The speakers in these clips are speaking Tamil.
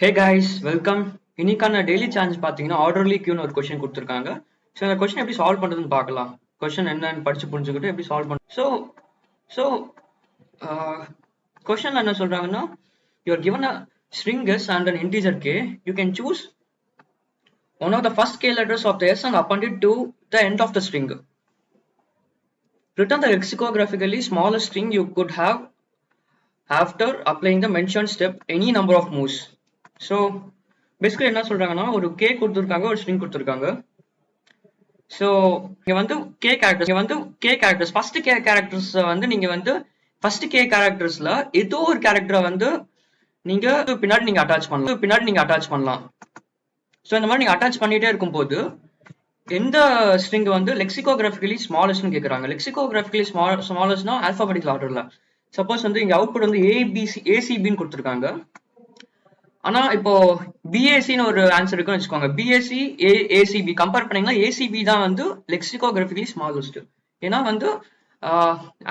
Hey guys, welcome. இன்னைக்கான டெய்லி சேலஞ்ச் பார்த்தீங்கன்னா ஆர்டர்லி கியூன்னு ஒரு கொஸ்டின் கொடுத்துருக்காங்க. ஸோ அந்த கொஸ்டின் எப்படி சால்வ் பண்ணுறதுன்னு பார்க்கலாம். கொஸ்டின் என்னன்னு படிச்சு புரிஞ்சுக்கிட்டு எப்படி சால்வ் பண்ண. ஸோ கொஸ்டின்ல என்ன சொல்றாங்கன்னா, you're given a string s and an integer k. You can choose one of the first k letters of the s and append it to the end of the string. Return the lexicographically smallest string you could have after applying the mentioned step any number of moves. So basically என்ன சொல்றாங்கன்னா, ஒரு கே கொடுத்துருக்காங்க, ஒரு ஸ்ட்ரிங் கொடுத்துருக்காங்க. ஸோ இங்க வந்து K characters first K characters வந்து நீங்க வந்து ஃபர்ஸ்ட் கே கேரக்டர்ஸ்ல ஏதோ ஒரு கேரக்டரை வந்து நீங்க பின்னாடி நீங்க அட்டாச் பண்ணலாம். ஸோ இந்த மாதிரி நீங்க அட்டாச் பண்ணிட்டே இருக்கும்போது எந்த ஸ்ட்ரிங் வந்து லெக்சிகோகிராஃபிகலி ஸ்மாலஸ்ட்னு கேட்குறாங்க. லெக்சிகோகிராஃபிகலி ஸ்மாலஸ்ட்னா ஆல்பாபெட்டிக்கல் ஆர்டர்ல. சப்போஸ் வந்து இங்க அவுட்புட் வந்து ஏசிபின்னு கொடுத்துருக்காங்க. ஆனா இப்போ பிஏசின்னு ஒரு ஆன்சர் இருக்குன்னு வச்சுக்கோங்க. பிஎஸ்சி ஏசிபி கம்பேர் பண்ணீங்கன்னா ஏசிபி தான் வந்து லெக்சிகோகிராஃபிகலி ஸ்மாலஸ்ட். ஏன்னா வந்து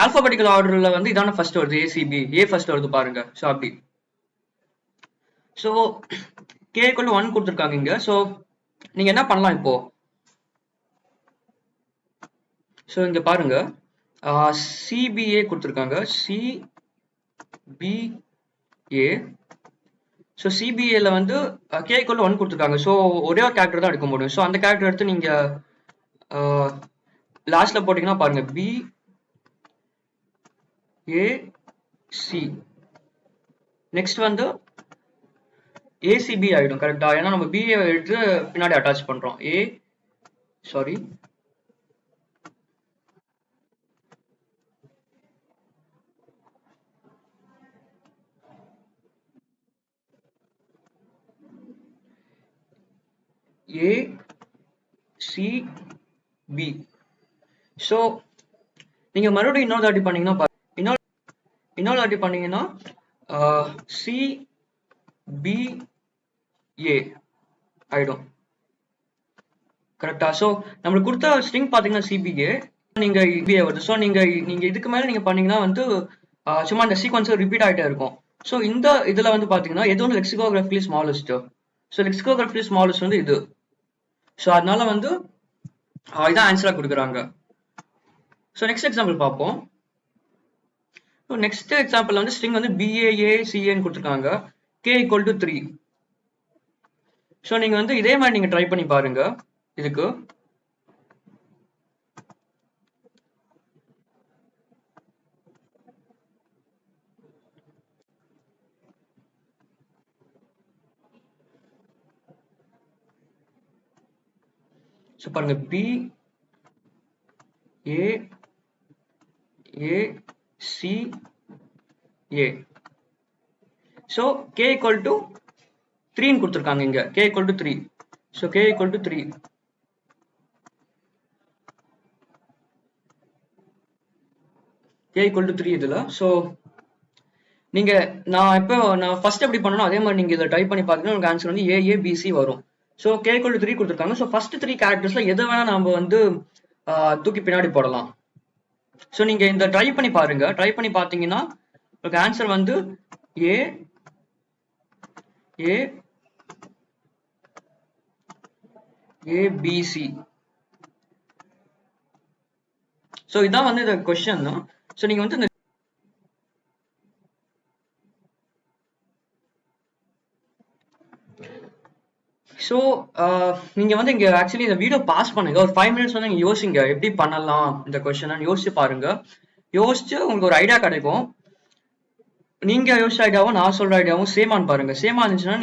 ஆல்பாபெட்டிக்கல் ஆர்டர்ல வந்து இதான ஃபர்ஸ்ட் வருது, ஏசிபி ஏ ஃபர்ஸ்ட் வருது பாருங்க. ஸோ அப்படி. ஸோ கே = 1 கொடுத்துருக்காங்க இங்க. ஸோ நீங்க என்ன பண்ணலாம் இப்போ? ஸோ இங்க பாருங்க, சிபிஏ கொடுத்துருக்காங்க, சிபிஏ. ஸோ சிபிஏல வந்து கே = 1 கொடுத்துருக்காங்க. ஸோ ஒரே ஒரு கேரக்டர் தான் எடுக்க முடியும். ஸோ அந்த கேரக்டர் எடுத்து நீங்க லாஸ்ட்ல போட்டீங்கன்னா பாருங்க, பி ஏ சி. நெக்ஸ்ட் வந்து ஏசிபி ஆயிடும் கரெக்டா? ஏன்னா நம்ம பிஏ எடுத்து பின்னாடி அட்டாச் பண்றோம். ஏசிபி. ஸோ நீங்க மறுபடியும் இன்னொரு தாட்டி பண்ணீங்கன்னா சிபிஏ ஆயிடும் கரெக்டா? ஸோ நம்மளுக்கு கொடுத்த ஸ்ட்ரிங் பாத்தீங்கன்னா சிபிஏ, நீங்க பிஏ வருது. ஸோ நீங்க இதுக்கு மேல நீங்க பண்ணீங்கன்னா வந்து சும்மா இந்த சீக்வன்ஸ் ரிப்பீட் ஆகிட்டே இருக்கும். ஸோ இந்த இதுல வந்து பாத்தீங்கன்னா எது வந்து லெக்சிகோகிராஃபிகலி ஸ்மாலஸ்ட். ஸோ லெக்சிகோகிராஃபிகலி ஸ்மாலஸ்ட் வந்து இது. ஸோ அதனால வந்து இதான் ஆன்சரா கொடுக்குறாங்க. ஸோ நெக்ஸ்ட் எக்ஸாம்பிள் பார்ப்போம். நெக்ஸ்ட் எக்ஸாம்பிள் வந்து ஸ்ட்ரிங் வந்து பிஏஏசிஏன்னு கொடுத்துருக்காங்க, கே = 3. ஸோ நீங்க வந்து இதே மாதிரி நீங்க ட்ரை பண்ணி பாருங்க. இதுக்கு ஸோ பாருங்க, B A A C A. So K = 3ன்னு கொடுத்துருக்காங்க இங்க, கே = 3. So K = 3. கே = 3 இதுல. ஸோ நீங்க நான் ஃபர்ஸ்ட் எப்படி பண்ணணும் அதே மாதிரி நீங்க இதை டைப் பண்ணி பார்த்தீங்கன்னா உங்களுக்கு ஆன்சர் வந்து ஏஏபிசி வரும். ஸோ கே = 3 கொடுத்துருக்காங்க. ஸோ ஃபர்ஸ்ட் 3 கேரக்டர்ஸ்ல எதை வேணா நம்ம வந்து தூக்கி பின்னாடி போடலாம். ஸோ நீங்க இந்த ட்ரை பண்ணி பாருங்க. ட்ரை பண்ணி பார்த்தீங்கன்னா உங்களுக்கு ஆன்சர் வந்து ஏ ஏ ஏபிசி. ஸோ இதான் வந்து இந்த கொஸ்டின் தான். ஸோ நீங்க வந்து இந்த ஸோ நீங்க வந்து இங்க ஆக்சுவலி இந்த வீடியோ பாஸ் பண்ணுங்க. ஒரு 5 மினிட்ஸ் வந்து நீங்க யோசிங்க எப்படி பண்ணலாம் இந்த கொஸ்டின் யோசிச்சு பாருங்க. யோசிச்சு உங்களுக்கு ஒரு ஐடியா கிடைக்கும். நீங்க யோசிச்ச ஐடியாவும் நான் சொல்ற ஐடியாவும் சேமான்னு பாருங்க. சேமா இருந்துச்சுன்னா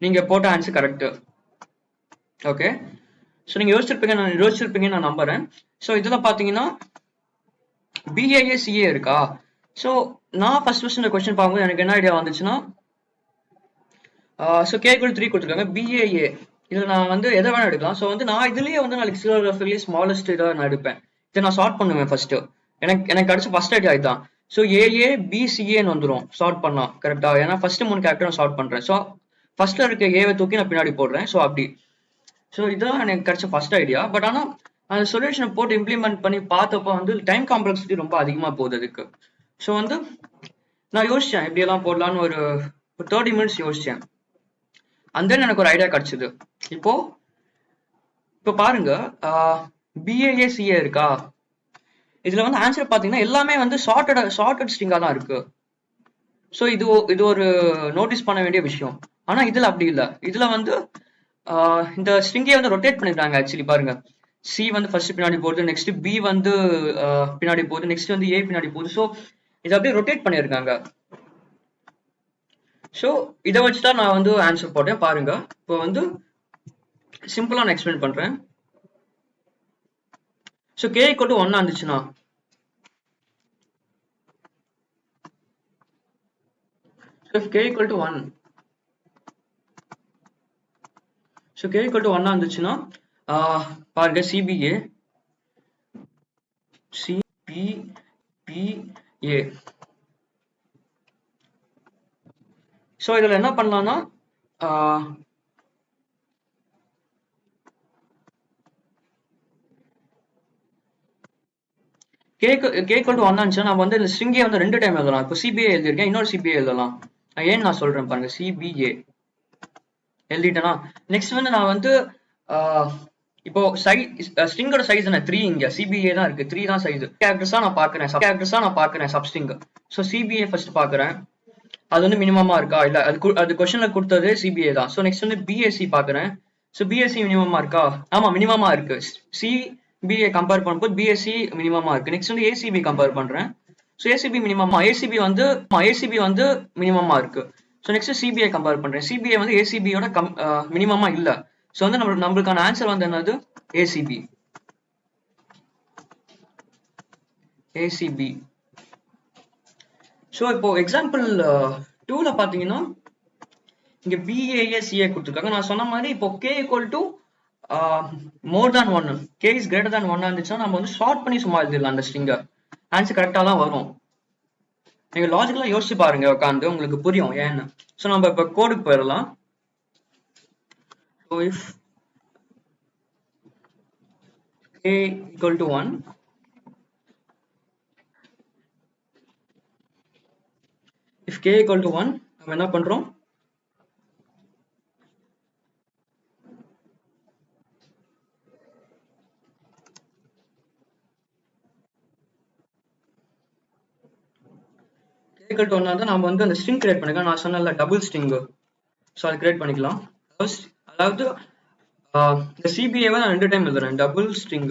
நீங்க போட்ட ஆன்சர் கரெக்ட். ஓகே, ஸோ நீங்க யோசிச்சிருப்பீங்கன்னு நான் நம்புறேன். ஸோ இதுல பாத்தீங்கன்னா பிஏஏசிஏ இருக்கா? ஸோ நான் ஃபர்ஸ்ட் இந்த கொஸ்டின் பார்க்கும்போது எனக்கு என்ன ஐடியா வந்துச்சுன்னா, ஸோ கே = 3 கொடுத்துருக்காங்க, பிஏஏ. இதுல நான் வந்து எதை வேணா எடுக்கலாம். ஸோ வந்து நான் இதுலயே வந்து நான் லெக்சிகோகிராஃபிகலி ஸ்மாலஸ்ட் இதை நான் எடுப்பேன். இதை நான் சார்ட் பண்ணுவேன் ஃபர்ஸ்ட். எனக்கு கிடைச்ச ஃபர்ஸ்ட் ஐடியா இதுதான். ஸோ ஏஏபிசிஏன்னு வந்துடும் சார்ட் பண்ணா கரெக்டா? ஏன்னா ஃபர்ஸ்ட் 3 கேரக்டர் நான் சார்ட் பண்றேன். ஸோ ஃபர்ஸ்ட்ல இருக்க ஏவை தூக்கி நான் பின்னாடி போடுறேன். ஸோ அப்படி. ஸோ இதுதான் எனக்கு கிடைச்ச ஃபர்ஸ்ட் ஐடியா. பட் ஆனா அந்த சொல்யூஷனை போட்டு இம்ப்ளிமெண்ட் பண்ணி பார்த்தப்போ வந்து டைம் காம்ப்ளெக்சிட்டி ரொம்ப அதிகமா போகுது அதுக்கு. ஸோ வந்து நான் யோசிச்சேன் எப்படியெல்லாம் போடலான்னு ஒரு 30 மினிட்ஸ் யோசிச்சேன். அண்ட் தென் எனக்கு ஒரு ஐடியா கிடைச்சது. இப்போ பாருங்க, பிஏஏசிஏ இருக்கா, இதுல வந்து ஆன்சர் பாத்தீங்கன்னா எல்லாமே வந்து ஷார்ட்டட் ஸ்ட்ரிங்கா தான் இருக்கு. ஸோ இது ஒரு நோட்டீஸ் பண்ண வேண்டிய விஷயம். ஆனா இதுல அப்படி இல்லை. இதுல வந்து இந்த ஸ்ட்ரிங்கே வந்து ரொட்டேட் பண்ணிருக்காங்க. ஆக்சுவலி பாருங்க, சி வந்து ஃபர்ஸ்ட் பின்னாடி போகுது, நெக்ஸ்ட் பி வந்து பின்னாடி போகுது, நெக்ஸ்ட் வந்து ஏ பின்னாடி போகுது. ஸோ இதை அப்படியே ரொட்டேட் பண்ணியிருக்காங்க. ஸோ இதை வச்சுதான் நான் வந்து ஆன்சர் போட்டேன். பாருங்க, இப்போ வந்து சிம்பிளா நான் எக்ஸ்பிளைன் பண்றேன். ஸோ கே ஈக்குவல் டு 1 இருந்துச்சுன்னா k equal to 1, so k equal to 1 இருந்துச்சுன்னா பாருங்க, CBA CPPA. ஸோ இதுல என்ன பண்ணலாம்னா k equal to 1 இருந்துச்சுன்னா நம்ம வந்து இந்த ஸ்ட்ரிங்கே வந்து 2 டைம் எழுதலாம். இப்போ CBA எழுதியிருக்கேன், இன்னொரு CBA எழுதலாம். ஏன்னு நான் சொல்றேன் பாருங்க. CBA எழுதிட்டேனா, நெக்ஸ்ட் வந்து நான் வந்து இப்போ ஸ்ட்ரிங்கோட சைஸ் என்ன 3, இங்க CBA தான் இருக்கு, 3 தான் சைஸ். கேரக்டர்ஸா நான் பார்க்கறேன் சப்ஸ்ட்ரிங். ஸோ CBA ஃபர்ஸ்ட் பார்க்கறேன், அது வந்து மினிமமா இருக்கா இல்ல, அது கொஸ்டின்ல கொடுத்தது CBA தான். ஸோ நெக்ஸ்ட் வந்து BAC பார்க்கறேன். ஸோ BAC மினிமமா இருக்கா, ஆமா மினிமமா இருக்கு. CBA கம்பேர் பண்ணும்போது BAC மினிமமா இருக்கு. நெக்ஸ்ட் வந்து ACB கம்பேர் பண்றேன். ஸோ ACB மினிமமா, ACB வந்து மினிமமா இருக்கு. ஸோ நெக்ஸ்ட் CBA கம்பேர் பண்றேன். CBA வந்து ACB யோட மினிமமா இல்ல. ஸோ வந்து நம்மளுக்கான ஆன்சர் வந்து என்னது, ACB. ஸோ இப்போ எக்ஸாம்பிள் 2ல பாத்தீங்கன்னா இங்க BACA கொடுத்துருக்காங்க. நான் சொன்ன மாதிரி இப்போ K equal to more than 1, K is greater than 1 இருந்துச்சுன்னா நம்ம வந்து ஷார்ட் பண்ணி சும்மா எழுதிடலாம். அந்த ஸ்ட்ரிங்க ஆன்சர் கரெக்டா தான் வரும். நீங்க லாஜிக்கலா யோசிச்சு பாருங்க உட்காந்து, உங்களுக்கு புரியும் ஏன்னு. ஸோ நம்ம இப்ப கோடுக்கு போயிடலாம். So if K equal to 1, if K equal to 1, நம்ம என்ன பண்றோம், K equal to 1 தான் நம்ம வந்து அந்த ஸ்ட்ரிங் கிரியேட் பண்ணிக்கலாம். நான் சொன்னல டபுள் ஸ்ட்ரிங், ஸோ அது கிரியேட் பண்ணிக்கலாம். அதாவது இந்த CBA நான் 2 டைம் எழுதுறேன். டபுள் ஸ்ட்ரிங்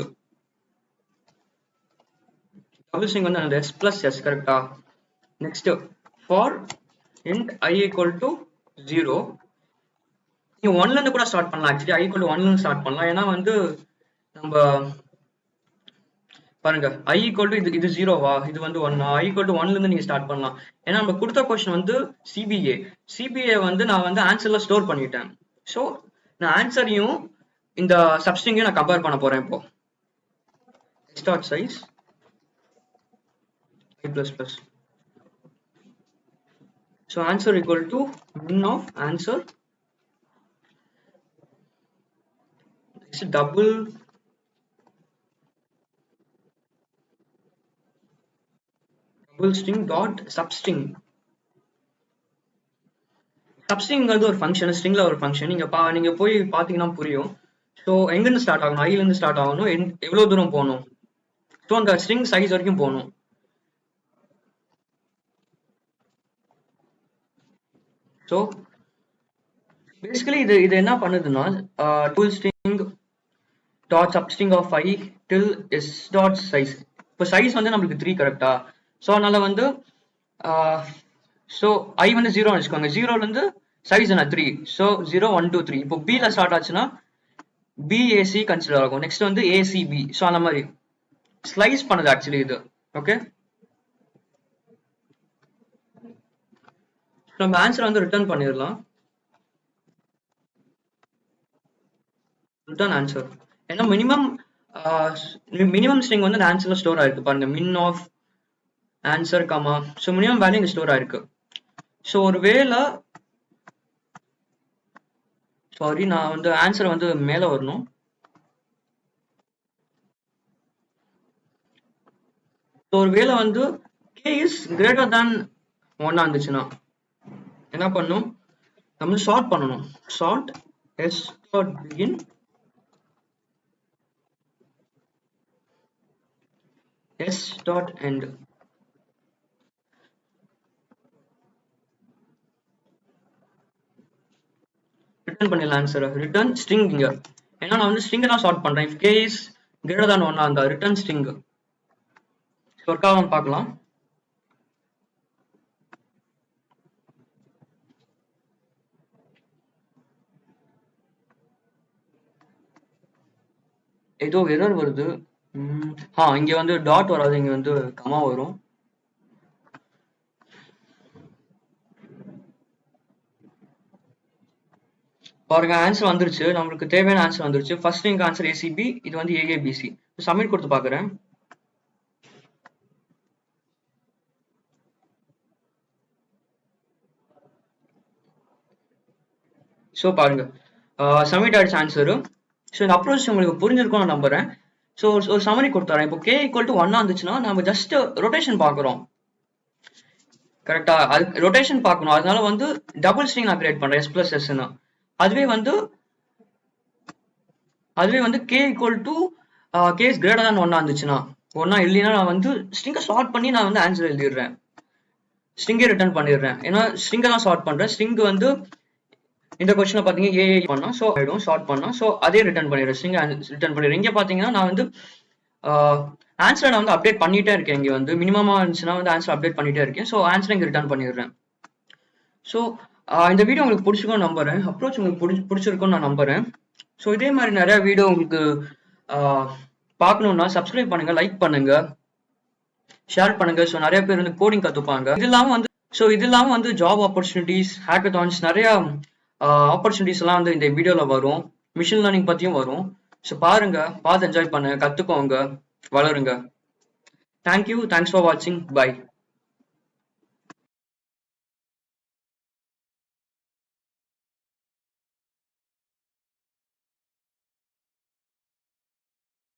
வந்து அந்த S plus S கரெக்டா. Next for int I equal to 0, நீங்க 1ல இருந்து கூட ஸ்டார்ட் பண்ணலாம். ஆக்சுவலி I equal to 1ல இருந்து ஸ்டார்ட் பண்ணலாம். ஏன்னா வந்து நம்ம பாருங்க, I equal to இது 0வா, இது வந்து 1, I equal to 1ல இருந்து நீங்க ஸ்டார்ட் பண்ணலாம். ஏன்னா நம்ம கொடுத்த கொஸ்டின் வந்து CBA வந்து நான் வந்து ஆன்சர்ல ஸ்டோர் பண்ணிட்டேன். ஸோ நான் ஆன்சரையும் இந்த சப்ஸ்ட்ரிங்கையும் நான் கம்பேர் பண்ண போறேன். இப்போ start size I plus plus, so answer equal to min of answer, it's double string dot substring. சப்ஸ்ட்ரிங்கிறது ஒரு ஃபங்க்ஷன், ஸ்ட்ரிங்ல ஒரு ஃபங்க்ஷன். நீங்க போய் பாத்தீங்கன்னா புரியும். ஸோ எங்க இருந்து ஸ்டார்ட் ஆகணும், ஐல இருந்து ஸ்டார்ட் ஆகணும், எவ்வளவு தூரம் போகணும், ஸோ அந்த ஸ்ட்ரிங் சைஸ் வரைக்கும் போகணும். ஸோ பேசிக்கலி இது என்ன பண்ணுதுன்னா, tool string dot substring of I till S dot size. இப்போ சைஸ் வந்து நம்மளுக்கு 3 கரெக்டா. ஸோ அதனால வந்து ஸோ I வந்து 0 வச்சுக்கோங்க, 0ல இருந்து சைஸ் என்ன 3, ஸோ 0 1 2 3. இப்போ Bல ஸ்டார்ட் ஆச்சுன்னா BAC கன்சிடர் ஆகும். நெக்ஸ்ட் வந்து ACB. ஸோ அந்த மாதிரி ஸ்லைஸ் பண்ணுது ஆக்சுவலி இது. ஓகே, நம்ம ஆன்சர் வந்து ரிட்டர்ன் பண்ணிடலாம். ரிட்டர்ன் ஆன்சர், ஏன்னா மினிமம் ஸ்ட்ரிங் வந்து அந்த ஆன்சர்ல ஸ்டோர் ஆயிருக்கு. பாருங்க, min of answer comma, so minimum value இங்க ஸ்டோர் ஆயிருக்கு. ஸோ ஒருவேளை சாரி, நான் வந்து ஆன்சர் வந்து மேல வரணும். ஒருவேளை வந்து K is greater than 1 இருந்துச்சுன்னா என்ன பண்ணும், நம்ம சார்ட் பண்ணணும். Sort s dot begin s dot end. Return பண்ணிடலாம் ஆன்சர். ரிட்டர்ன் ஸ்ட்ரிங் இங்க. ஏன்னா நான் வந்து ஸ்ட்ரிங் தான் சார்ட் பண்றேன். If k is greater than 1 அந்த ரிட்டர்ன் ஸ்ட்ரிங். ஒர்க் ஆகும் பார்க்கலாம். ஏதோ எரர் வருது. இங்க வந்து டாட் வராது, இங்க வந்து கமா வரும். பாருங்க ஆன்சர் வந்துருச்சு. நம்மளுக்கு தேவையான ஆன்சர் வந்துருச்சு. ஃபர்ஸ்ட் ஸ்ட்ரிங் ஆன்சர் ஏசிபி, இது வந்து ஏஏபிசி. சப்மிட் கொடுத்து பாக்குறேன். ஸோ பாருங்க சப்மிட் ஆயிடுச்சு ஆன்சரு. ஸோ இந்த அப்ரோச் உங்களுக்கு புரிஞ்சிருக்கும் நான் நம்புறேன். ஸோ ஒரு சமரி கொடுத்துறேன். இப்போ k ஈக்குவல் டு 1 இருந்துச்சுன்னா நம்ம ஜஸ்ட் ரொட்டேஷன் பார்க்குறோம். கரெக்டா? அது ரொட்டேஷன் பார்க்கணும். அதனால வந்து டபுள் ஸ்ட்ரிங் நான் கிரியேட் பண்றேன் s பிளஸ் எஸ்ன்னு. அதுவே வந்து k equal to k is greater than 1 இருந்துச்சுன்னா, ஒன்னா இல்லைன்னா நான் வந்து ஸ்ட்ரிங்கை ஷார்ட் பண்ணி நான் வந்து ஆன்சர் எழுதிடுறேன். ஸ்ட்ரிங்கை ரிட்டர்ன் பண்ணிடுறேன். ஏன்னா ஸ்ட்ரிங்கை தான் ஷார்ட் பண்றேன். ஸ்ட்ரிங் வந்து இந்த கொஸ்டினை பார்த்தீங்க ஏஏ பண்ணா ஸோ ஆயிடும் ஷார்ட் பண்ணா. ஸோ அதே ரிட்டர்ன் பண்ணிடுறேன். ஸ்ட்ரிங் ரிட்டர்ன் பண்ணிடுறேன். இங்கே பார்த்தீங்கன்னா நான் வந்து ஆன்சரை நான் வந்து அப்டேட் பண்ணிட்டே இருக்கேன். இங்கே வந்து மினிமமா இருந்துச்சுன்னா வந்து ஆன்சர் அப்டேட் பண்ணிட்டே இருக்கேன். ஸோ ஆன்சரை இங்கே ரிட்டர்ன் பண்ணிடுறேன். ஸோ இந்த வீடியோ உங்களுக்கு பிடிச்சிருக்கும் நம்புறேன். அப்ரோச் உங்களுக்கு பிடிச்சிருக்கும்னு நான் நம்புறேன். ஸோ இதே மாதிரி நிறைய வீடியோ உங்களுக்கு பார்க்கணும்னா சப்ஸ்கிரைப் பண்ணுங்க, லைக் பண்ணுங்க, ஷேர் பண்ணுங்க. ஸோ நிறைய பேர் வந்து கோடிங் கற்றுப்பாங்க. இது இல்லாமல் வந்து ஜாப் ஆப்பர்ச்சுனிட்டிஸ், ஹேக்கத்தான்ஸ், நிறைய ஆப்பர்ச்சுனிட்டிஸ் எல்லாம் வந்து இந்த வீடியோல வரும். மிஷின் லேர்னிங் பத்தியும் வரும். ஸோ பாருங்க, பார்த்து என்ஜாய் பண்ணுங்க, கத்துக்கோங்க, வளருங்க. தேங்க்யூ, தேங்க்ஸ் ஃபார் வாட்சிங், பை.